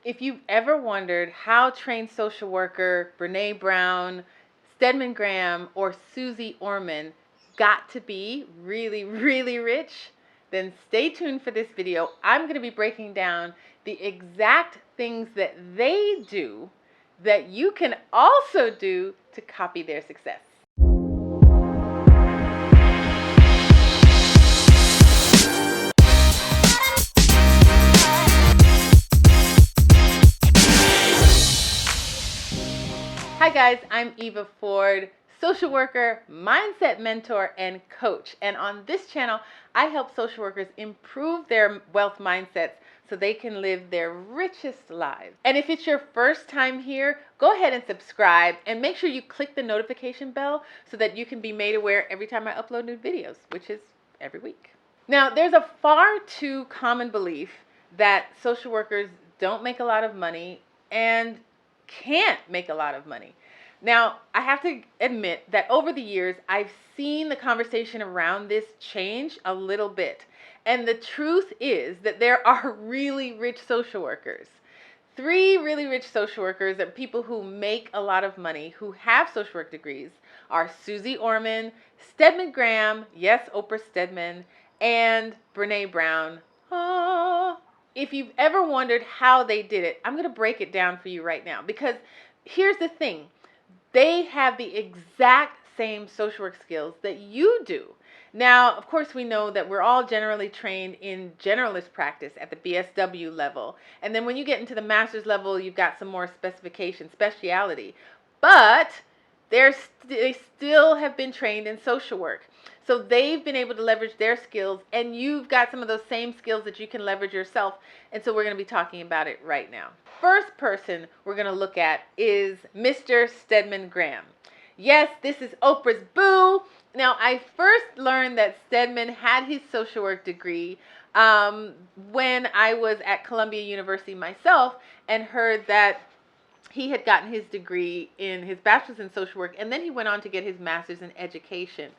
If you've ever wondered how trained social worker Brene Brown, Stedman Graham, or Suzy Orman got to be really, really rich, then stay tuned for this video. I'm going to be breaking down the exact things that they do that you can also do to copy their success. Hi guys, I'm Eva Ford, social worker, mindset mentor, and coach. And on this channel, I help social workers improve their wealth mindsets so they can live their richest lives. And if it's your first time here, go ahead and subscribe and make sure you click the notification bell so that you can be made aware every time I upload new videos, which is every week. Now, there's a far too common belief that social workers don't make a lot of money and can't make a lot of money. Now, I have to admit that over the years, I've seen the conversation around this change a little bit. And the truth is that there are really rich social workers. 3 really rich social workers and people who make a lot of money, who have social work degrees, are Suzy Orman, Stedman Graham, yes, Oprah Stedman, and Brene Brown. If you've ever wondered how they did it, I'm going to break it down for you right now, because here's the thing. They have the exact same social work skills that you do. Now, of course, we know that we're all generally trained in generalist practice at the BSW level. And then when you get into the master's level, you've got some more speciality. But they still have been trained in social work. So they've been able to leverage their skills, and you've got some of those same skills that you can leverage yourself. And so we're going to be talking about it right now. First person we're going to look at is Mr. Stedman Graham. Yes, this is Oprah's boo. Now, I first learned that Stedman had his social work degree when I was at Columbia University myself, and heard that he had gotten his degree in his bachelor's in social work, and then he went on to get his master's in education.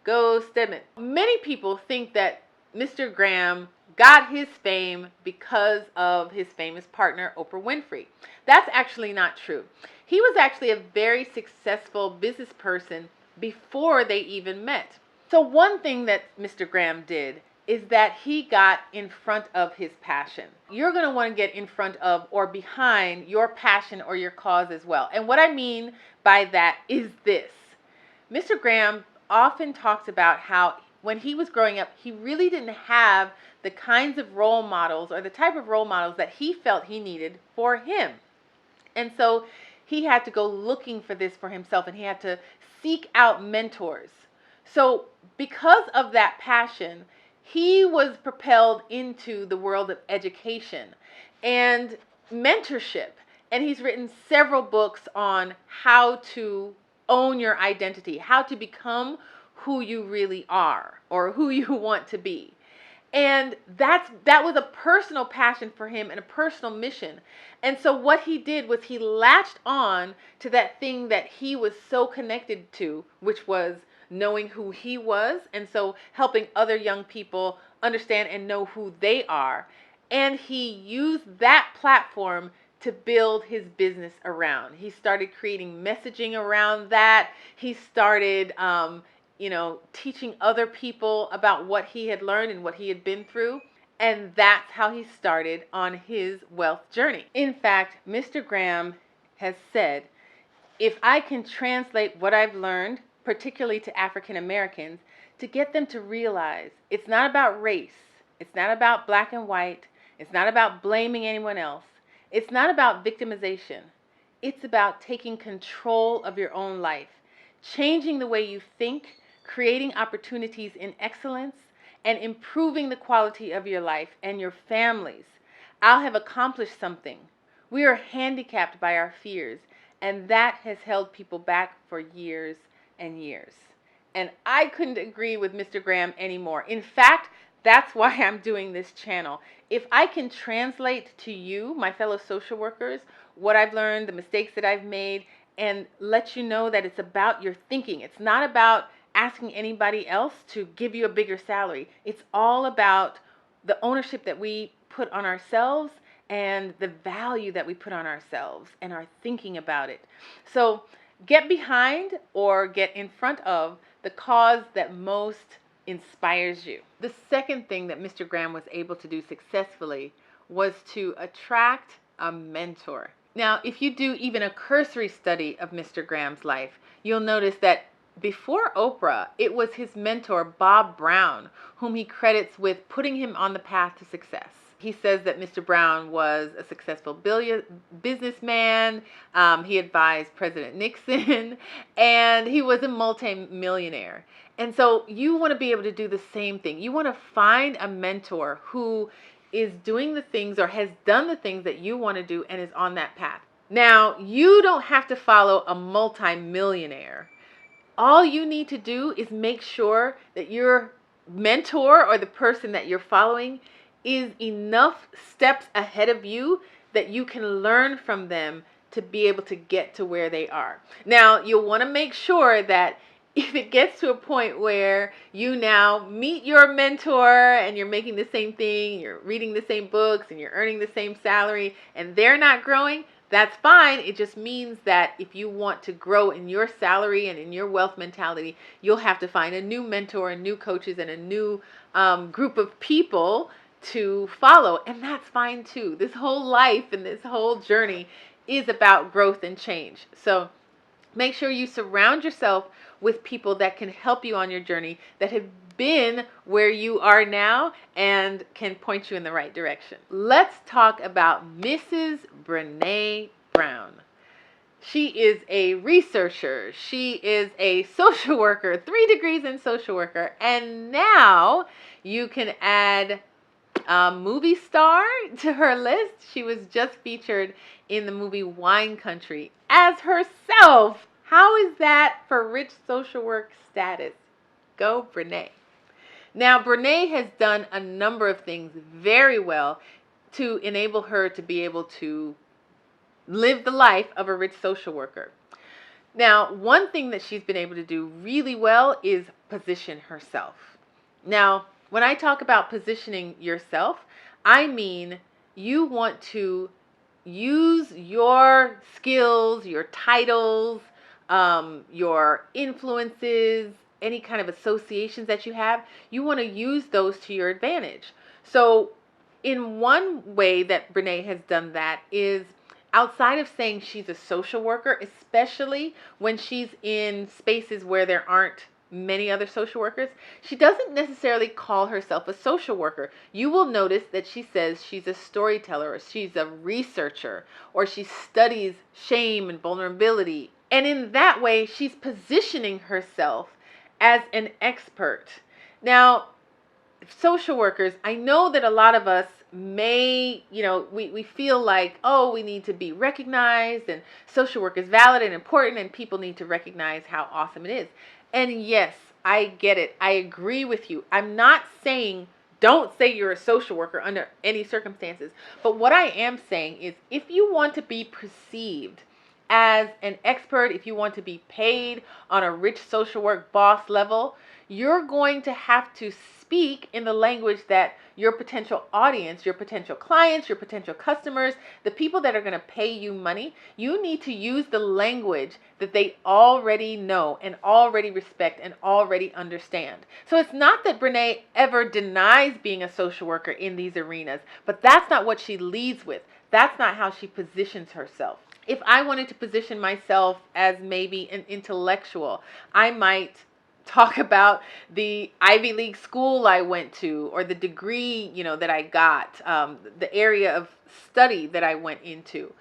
Go Stedman. Many people think that Mr. Graham got his fame because of his famous partner, Oprah Winfrey. That's actually not true. He was actually a very successful business person before they even met. So one thing that Mr. Graham did is that he got in front of his passion. You're going to want to get in front of or behind your passion or your cause as well. And what I mean by that is this. Mr. Graham often talks about how when he was growing up, he really didn't have the kinds of role models or the type of role models that he felt he needed for him. And so he had to go looking for this for himself, and he had to seek out mentors. So because of that passion, he was propelled into the world of education and mentorship. And he's written several books on how to own your identity, how to become who you really are or who you want to be. And that was a personal passion for him and a personal mission. And so what he did was he latched on to that thing that he was so connected to, which was knowing who he was, and so helping other young people understand and know who they are. And he used that platform to build his business around. He started creating messaging around that. He started teaching other people about what he had learned and what he had been through. And that's how he started on his wealth journey. In fact, Mr. Graham has said, if I can translate what I've learned, particularly to African Americans, to get them to realize it's not about race, it's not about black and white, it's not about blaming anyone else, it's not about victimization, it's about taking control of your own life, changing the way you think, creating opportunities in excellence, and improving the quality of your life and your families. I'll have accomplished something. We are handicapped by our fears, and that has held people back for years and years. And I couldn't agree with Mr. Graham anymore. In fact, that's why I'm doing this channel. If I can translate to you, my fellow social workers, what I've learned, the mistakes that I've made, and let you know that it's about your thinking. It's not about asking anybody else to give you a bigger salary. It's all about the ownership that we put on ourselves and the value that we put on ourselves and our thinking about it. So get behind or get in front of the cause that most inspires you. The second thing that Mr. Graham was able to do successfully was to attract a mentor. Now, if you do even a cursory study of Mr. Graham's life, you'll notice that before Oprah, it was his mentor, Bob Brown, whom he credits with putting him on the path to success. He says that Mr. Brown was a successful businessman. He advised President Nixon, and he was a multimillionaire. And so you want to be able to do the same thing. You want to find a mentor who is doing the things or has done the things that you want to do and is on that path. Now, you don't have to follow a multimillionaire. All you need to do is make sure that your mentor or the person that you're following is enough steps ahead of you that you can learn from them to be able to get to where they are. Now, you'll want to make sure that if it gets to a point where you now meet your mentor and you're making the same thing, you're reading the same books and you're earning the same salary and they're not growing, that's fine. It just means that if you want to grow in your salary and in your wealth mentality, you'll have to find a new mentor and new coaches and a new group of people to follow. And that's fine too. This whole life and this whole journey is about growth and change. So make sure you surround yourself with people that can help you on your journey, that have been where you are now and can point you in the right direction. Let's talk about Mrs. Brene Brown. She is a researcher. She is a social worker, 3 degrees in social worker. And now you can add a movie star to her list. She was just featured in the movie Wine Country as herself. How is that for rich social work status? Go Brene. Now, Brene has done a number of things very well to enable her to be able to live the life of a rich social worker. Now, one thing that she's been able to do really well is position herself. Now, when I talk about positioning yourself, I mean you want to use your skills, your titles, your influences, any kind of associations that you have, you want to use those to your advantage. So in one way that Brene has done that is outside of saying she's a social worker, especially when she's in spaces where there aren't many other social workers, she doesn't necessarily call herself a social worker. You will notice that she says she's a storyteller, or she's a researcher, or she studies shame and vulnerability. And in that way, she's positioning herself as an expert. Now, social workers, I know that a lot of us may, we feel like, oh, we need to be recognized and social work is valid and important and people need to recognize how awesome it is. And yes, I get it. I agree with you. I'm not saying don't say you're a social worker under any circumstances. But what I am saying is if you want to be perceived as an expert, if you want to be paid on a rich social work boss level, you're going to have to speak in the language that your potential audience, your potential clients, your potential customers, the people that are going to pay you money, you need to use the language that they already know and already respect and already understand. So it's not that Brene ever denies being a social worker in these arenas, but that's not what she leads with. That's not how she positions herself. If I wanted to position myself as maybe an intellectual, I might talk about the Ivy League school I went to, or the degree, that I got, the area of study that I went into,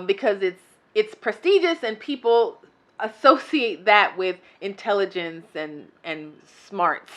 because it's prestigious and people associate that with intelligence and smarts.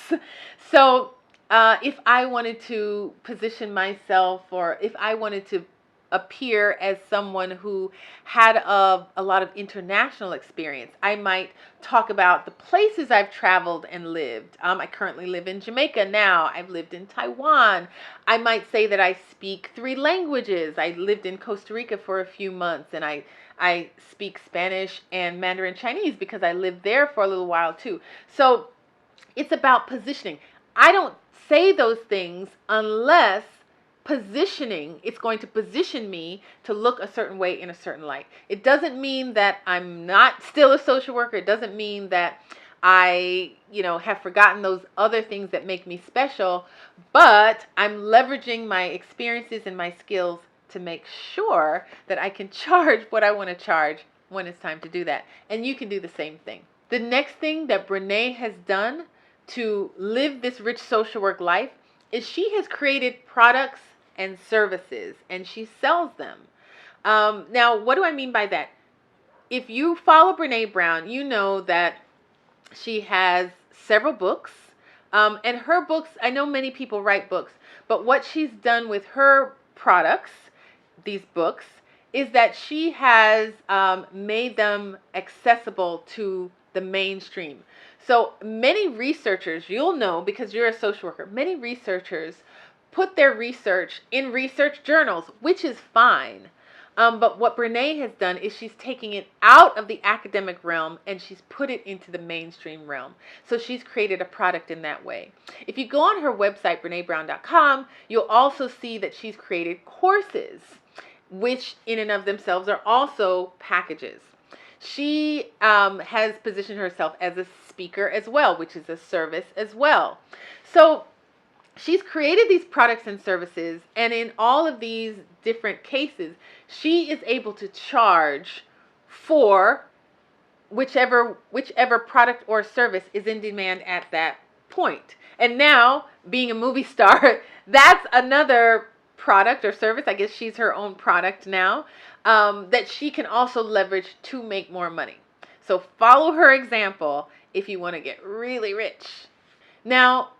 So if I wanted to position myself, or if I wanted to appear as someone who had a lot of international experience, I might talk about the places I've traveled and lived. I currently live in Jamaica now. I've lived in Taiwan. I might say that I speak 3 languages. I lived in Costa Rica for a few months, and I speak Spanish and Mandarin Chinese because I lived there for a little while too. So it's about positioning. I don't say those things unless positioning. It's going to position me to look a certain way in a certain light. It doesn't mean that I'm not still a social worker. It doesn't mean that I, have forgotten those other things that make me special, but I'm leveraging my experiences and my skills to make sure that I can charge what I want to charge when it's time to do that. And you can do the same thing. The next thing that Brene has done to live this rich social work life is she has created products and services, and she sells them. Now, what do I mean by that? If you follow Brene Brown, you know that she has several books. And her books, I know many people write books, but what she's done with her products, these books, is that she has made them accessible to the mainstream. So many researchers, you'll know because you're a social worker, many researchers put their research in research journals, which is fine. But what Brene has done is she's taking it out of the academic realm and she's put it into the mainstream realm. So she's created a product in that way. If you go on her website, brenebrown.com, you'll also see that she's created courses, which in and of themselves are also packages. She has positioned herself as a speaker as well, which is a service as well. So she's created these products and services, and in all of these different cases, she is able to charge for whichever product or service is in demand at that point. And now, being a movie star, that's another product or service. I guess she's her own product now, that she can also leverage to make more money. So follow her example if you want to get really rich. Now,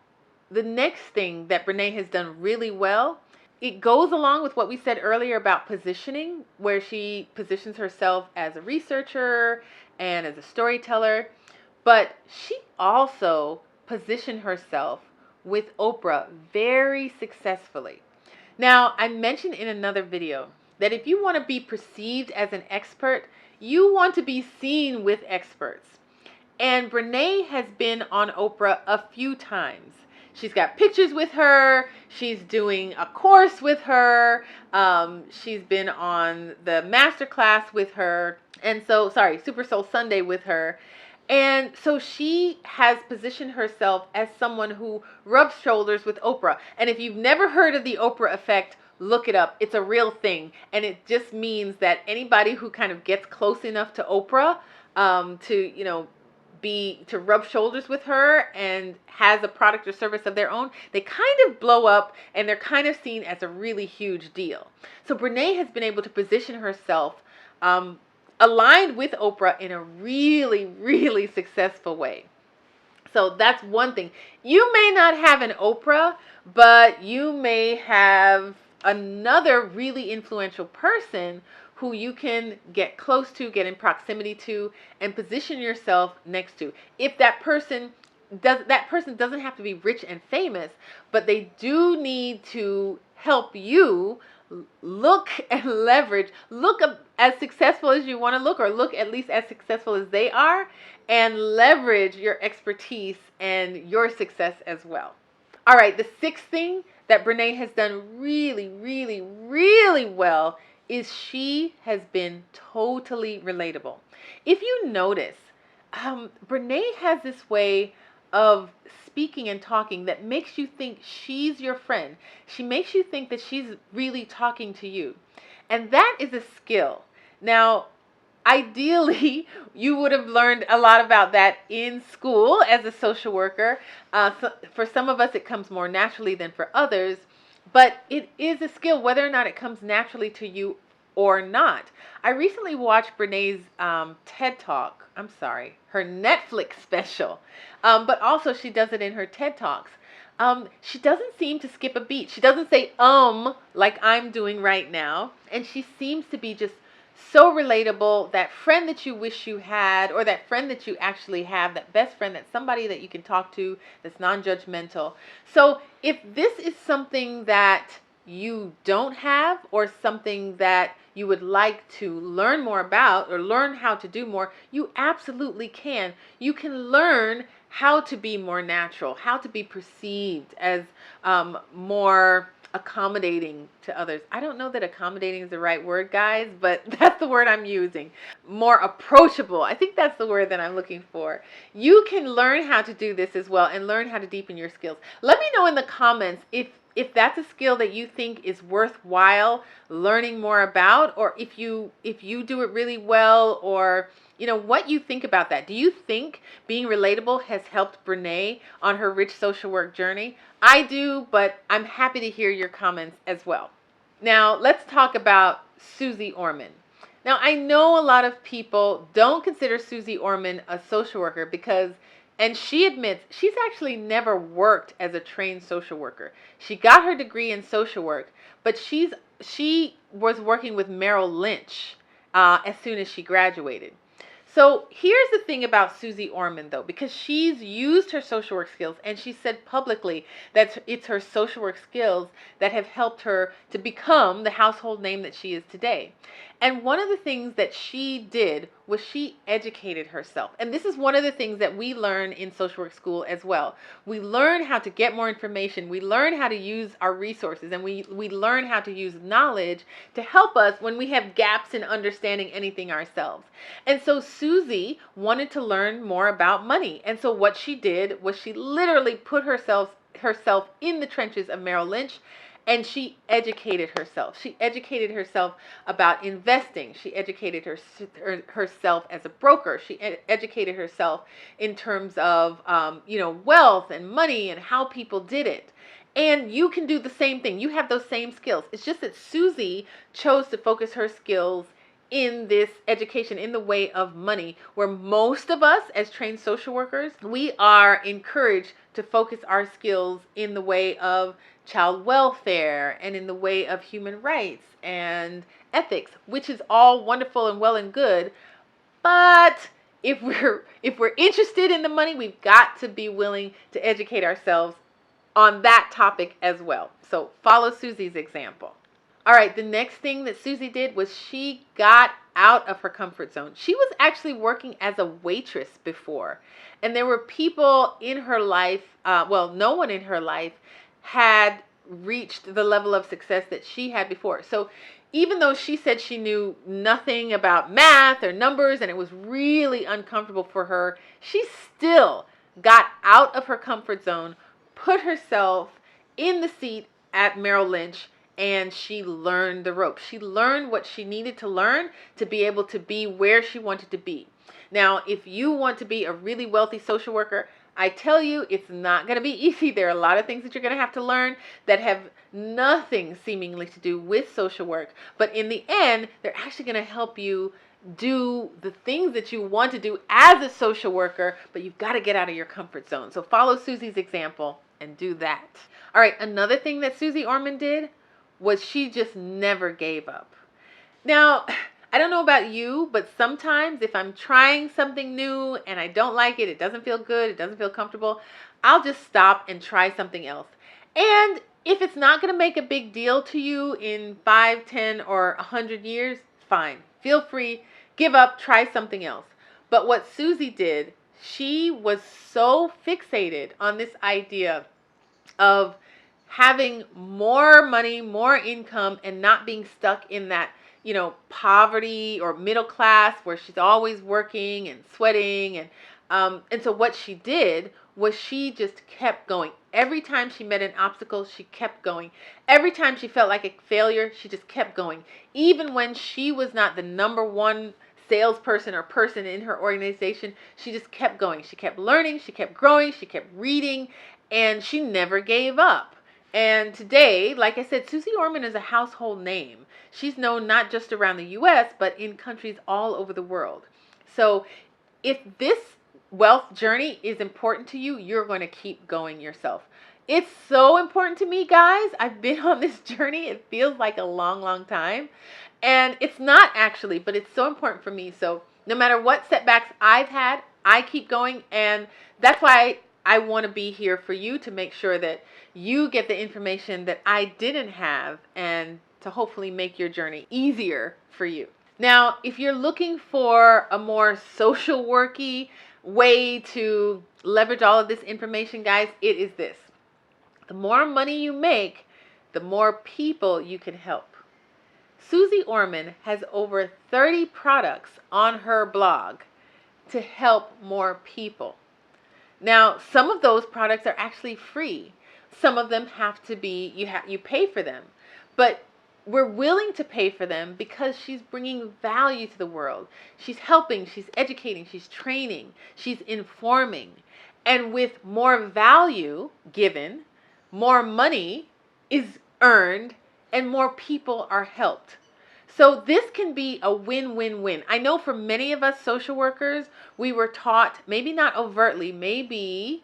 the next thing that Brene has done really well, it goes along with what we said earlier about positioning, where she positions herself as a researcher and as a storyteller, but she also positioned herself with Oprah very successfully. Now, I mentioned in another video that if you want to be perceived as an expert, you want to be seen with experts. And Brene has been on Oprah a few times. She's got pictures with her. She's doing a course with her. She's been on the masterclass with her. And so, Super Soul Sunday with her. And so she has positioned herself as someone who rubs shoulders with Oprah. And if you've never heard of the Oprah effect, look it up. It's a real thing. And it just means that anybody who kind of gets close enough to Oprah to rub shoulders with her and has a product or service of their own, they kind of blow up and they're kind of seen as a really huge deal. So Brene has been able to position herself aligned with Oprah in a really, really successful way. So that's one thing. You may not have an Oprah, but you may have another really influential person who you can get close to, get in proximity to, and position yourself next to. If that person doesn't have to be rich and famous, but they do need to help you look and leverage, look as successful as you want to look, or look at least as successful as they are, and leverage your expertise and your success as well. All right, the sixth thing that Brene has done really, really, really well is she has been totally relatable. If you notice, Brene has this way of speaking and talking that makes you think she's your friend. She makes you think that she's really talking to you. And that is a skill. Now, ideally, you would have learned a lot about that in school as a social worker. So for some of us, it comes more naturally than for others. But it is a skill, whether or not it comes naturally to you or not. I recently watched Brene's her Netflix special. But also she does it in her TED Talks. She doesn't seem to skip a beat. She doesn't say like I'm doing right now. And she seems to be just so relatable, that friend that you wish you had, or that friend that you actually have, that best friend, that's somebody that you can talk to, that's non-judgmental. So if this is something that you don't have, or something that you would like to learn more about, or learn how to do more, you absolutely can. You can learn how to be more natural, how to be perceived as more accommodating to others. I don't know that accommodating is the right word, guys, but that's the word I'm using. More approachable. I think that's the word that I'm looking for. You can learn how to do this as well and learn how to deepen your skills. Let me know in the comments if that's a skill that you think is worthwhile learning more about, or if you do it really well, or what you think about that. Do you think being relatable has helped Brene on her rich social work journey? I do, but I'm happy to hear your comments as well. Now, let's talk about Suzy Orman. Now, I know a lot of people don't consider Suzy Orman a social worker because, and she admits, she's actually never worked as a trained social worker. She got her degree in social work, but she was working with Merrill Lynch as soon as she graduated. So here's the thing about Suzy Orman, though, because she's used her social work skills and she said publicly that it's her social work skills that have helped her to become the household name that she is today. And one of the things that she did was she educated herself. And this is one of the things that we learn in social work school as well. We learn how to get more information. We learn how to use our resources, and we learn how to use knowledge to help us when we have gaps in understanding anything ourselves. And so Suzy wanted to learn more about money. And so what she did was she literally put herself in the trenches of Merrill Lynch, and she educated herself. She educated herself about investing. She educated herself as a broker. She educated herself in terms of, wealth and money and how people did it. And you can do the same thing. You have those same skills. It's just that Suzy chose to focus her skills in this education in the way of money, where most of us as trained social workers, we are encouraged to focus our skills in the way of child welfare and in the way of human rights and ethics, which is all wonderful and well and good. But if we're interested in the money, we've got to be willing to educate ourselves on that topic as well. So follow Suzy's example. All right, the next thing that Suzy did was she got out of her comfort zone. She was actually working as a waitress before, and there were people in her life, no one in her life had reached the level of success that she had before. So even though she said she knew nothing about math or numbers and it was really uncomfortable for her, she still got out of her comfort zone, put herself in the seat at Merrill Lynch, and she learned the ropes. She learned what she needed to learn to be able to be where she wanted to be. Now, if you want to be a really wealthy social worker, I tell you, it's not going to be easy. There are a lot of things that you're going to have to learn that have nothing seemingly to do with social work. But in the end, they're actually going to help you do the things that you want to do as a social worker, but you've got to get out of your comfort zone. So follow Suzy's example and do that. All right, another thing that Suzy Orman did was she just never gave up. Now, I don't know about you, but sometimes if I'm trying something new and I don't like it, it doesn't feel good, it doesn't feel comfortable, I'll just stop and try something else. And if it's not going to make a big deal to you in 5, 10, or 100 years, fine. Feel free, give up, try something else. But what Suzy did, she was so fixated on this idea of having more money, more income, and not being stuck in that, poverty or middle class where she's always working and sweating. And so what she did was she just kept going. Every time she met an obstacle, she kept going. Every time she felt like a failure, she just kept going. Even when she was not the number one salesperson or person in her organization, she just kept going. She kept learning, she kept growing, she kept reading, and she never gave up. And today, like I said, Suzy Orman is a household name. She's known not just around the U.S., but in countries all over the world. So if this wealth journey is important to you, you're going to keep going yourself. It's so important to me, guys. I've been on this journey. It feels like a long, long time. And it's not actually, but it's so important for me. So no matter what setbacks I've had, I keep going. And that's why I want to be here for you, to make sure that you get the information that I didn't have, and to hopefully make your journey easier for you. Now, if you're looking for a more social worky way to leverage all of this information, guys, it is this. The more money you make, the more people you can help. Suzy Orman has over 30 products on her blog to help more people. Now, some of those products are actually free. Some of them have to be, you pay for them. But we're willing to pay for them because she's bringing value to the world. She's helping, she's educating, she's training, she's informing. And with more value given, more money is earned and more people are helped. So this can be a win-win-win. I know for many of us social workers, we were taught, maybe not overtly, maybe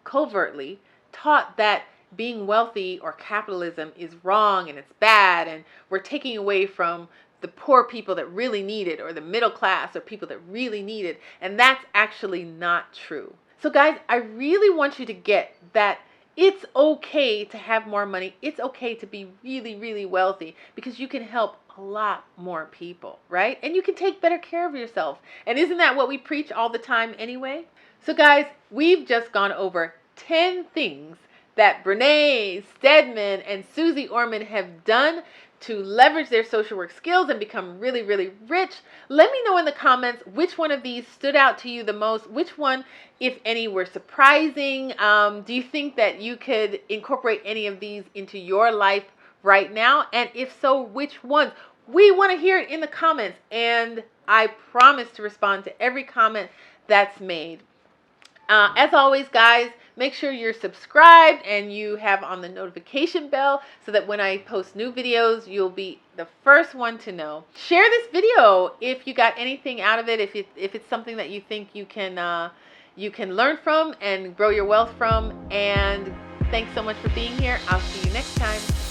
covertly, taught that being wealthy or capitalism is wrong and it's bad and we're taking away from the poor people that really need it, or the middle class or people that really need it. And that's actually not true. So guys, I really want you to get that it's okay to have more money. It's okay to be really, really wealthy because you can help a lot more people, right? And you can take better care of yourself. And isn't that what we preach all the time anyway? So guys, we've just gone over 10 things that Brene, Stedman, and Suzy Orman have done to leverage their social work skills and become really, really rich. Let me know in the comments which one of these stood out to you the most, which one, if any, were surprising. Do you think that you could incorporate any of these into your life right now? And if so, which ones? We want to hear it in the comments, and I promise to respond to every comment that's made. As always, guys, make sure you're subscribed and you have on the notification bell so that when I post new videos, you'll be the first one to know. Share this video if you got anything out of it, if it's something that you think you can learn from and grow your wealth from. And thanks so much for being here. I'll see you next time.